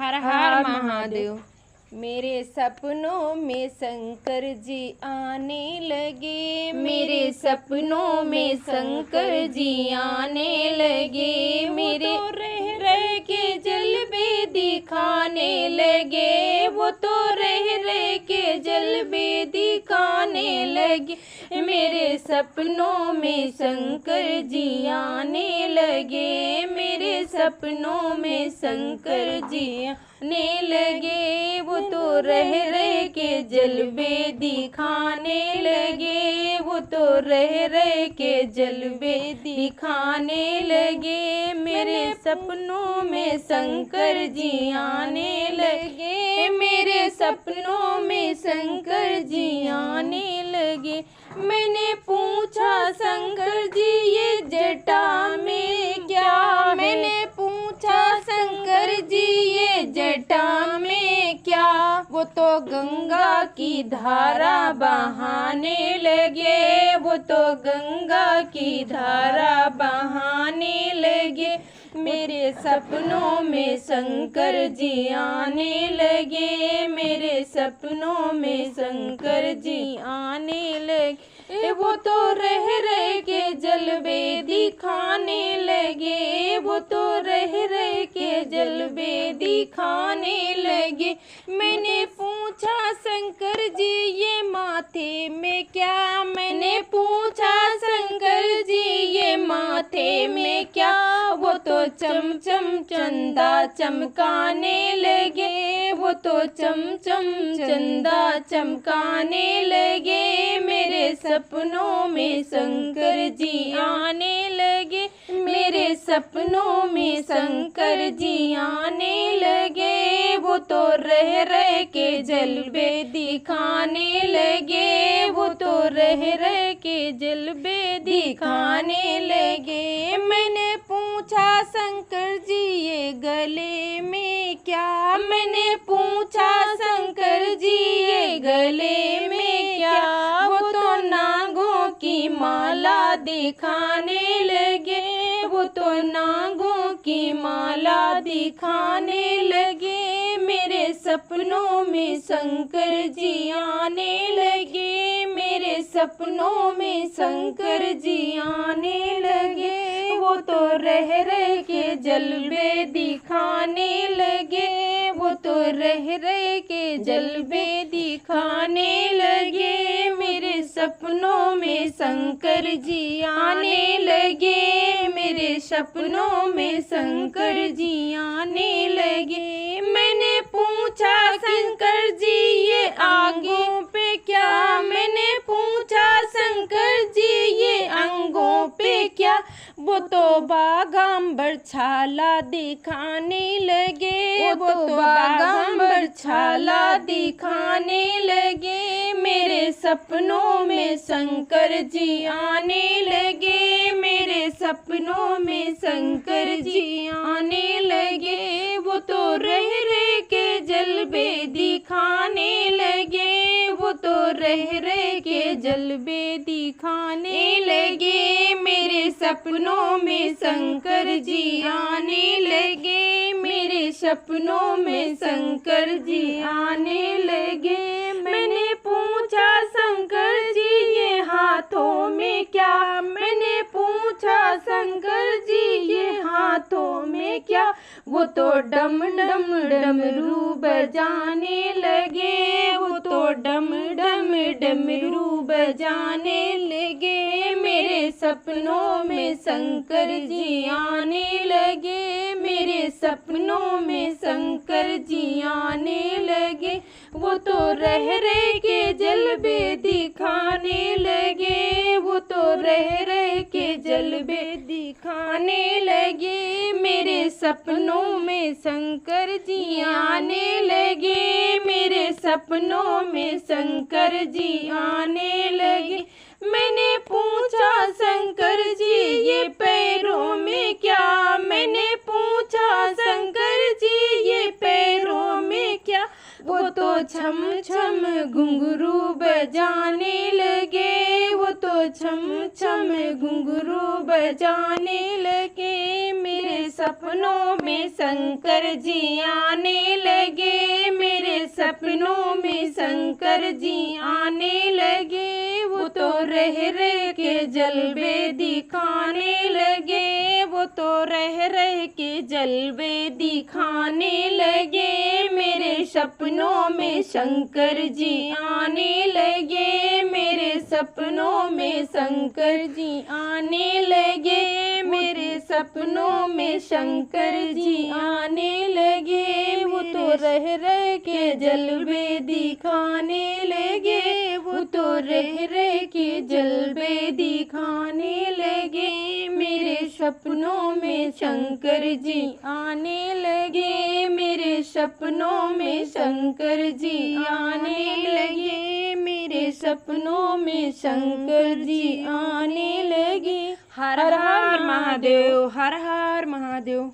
हर हर महादेव। मेरे सपनों में शंकर जी आने लगे, मेरे सपनों में शंकर जी आने लगे, मेरे रह के जलवे दिखाने लगे, वो तो रह के जलवे दिखाने लगे। मेरे सपनों में शंकर जी आने लगे, मेरे सपनों में शंकर जी आने लगे, वो तो रह के जलवे दिखाने लगे, वो तो रह के जलवे दिखाने लगे। मेरे सपनों में शंकर जी आने लगे, मेरे सपनों में शंकर जी आने लगे। मैंने पूछा शंकर जी ये जटा में क्या, मैंने पूछा शंकर जी ये जटा में क्या, वो तो गंगा की धारा बहाने लगे, वो तो गंगा की धारा बहाने लगे। मेरे सपनों में शंकर जी आने लगे, मेरे सपनों में शंकर जी आने लगे, वो तो रह के जलवे दिखाने लगे, वो तो रह के जलवे दिखाने लगे। मैंने पूछा शंकर जी ये माथे में क्या, मैंने पूछा शंकर जी ये माथे में क्या, वो तो चम चम चंदा चमकाने लगे, वो तो चम चम चंदा चमकाने लगे। मेरे सपनों में शंकर जी आने लगे, मेरे सपनों में शंकर जी आने लगे, वो तो रह के जलवे दिखाने लगे, वो तो रह के जलवे दिखाने लगे। मैंने पूछा शंकर जी ये गले में क्या, मैंने पूछा शंकर जी ये गले में क्या, वो तो नागों की माला दिखाने लगे, वो तो नागों की माला दिखाने लगे। मेरे सपनों में शंकर जी आने लगे, मेरे सपनों में शंकर जी आने लगे, वो तो रह के जलवे दिखाने लगे, वो तो रह के जलवे दिखाने लगे। मेरे सपनों में शंकर जी आने लगे, मेरे सपनों में शंकर जी आने लगे। मैंने पूछा शंकर जी ये आंखों पे क्या, मैंने पूछा शंकर जी ये अंगों पे क्या, वो तो बागांबर छाला दिखाने लगे, वो तो बागांबर छाला दिखाने लगे। मेरे सपनों में शंकर जी आने लगे, मेरे सपनों में शंकर जी आने लगे, वो तो रह के जलवे दिखाने लगे, वो तो रह के जलवे दिखाने लगे। मेरे सपनों में शंकर जी आने लगे, मेरे सपनों में शंकर जी आने लगे। मैंने पूछा शंकर जी ये हाथों में क्या, मैंने पूछा शंकर जी ये हाथों में क्या, वो तो डम डम डमरू बजाने लगे, वो तो डम डम डमरू बजाने लगे। मेरे सपनों में शंकर जी आने लगे, मेरे सपनों में शंकर जी आने लगे, वो तो रह के जलवे दिखाने लगे, वो तो रह के जलवे दिखाने लगे। मेरे सपनों में शंकर जी आने लगे, मेरे सपनों में शंकर जी आने लगे। मैंने पूछा शंकर जी ये पैरों में क्या, मैंने पूछा शंकर जी ये पैरों में क्या, वो तो छम छम घुंघरू बजाने लगे, वो तो छम छम घुंघरू बजाने लगे। मेरे सपनों में शंकर जी आने लगे। मेरे सपनों में शंकर जी आने लगे। वो तो रह रह के जलवे दिखाने लगे। वो तो रह रह के जलवे दिखाने लगे। मेरे सपनों में शंकर जी आने लगे। मेरे सपनों में शंकर जी आने लगे। मेरे सपनों में शंकर जी आने लगे। वो तो रह रह के जलवे दिखाने लगे। वो तो रह रह के जलवे दिखाने लगे। मेरे सपनों में शंकर जी आने लगे। मेरे सपनों में शंकर जी आने लगे। मेरे सपनों में शंकर जी आने लगे। हर हर महादेव, हर हर महादेव।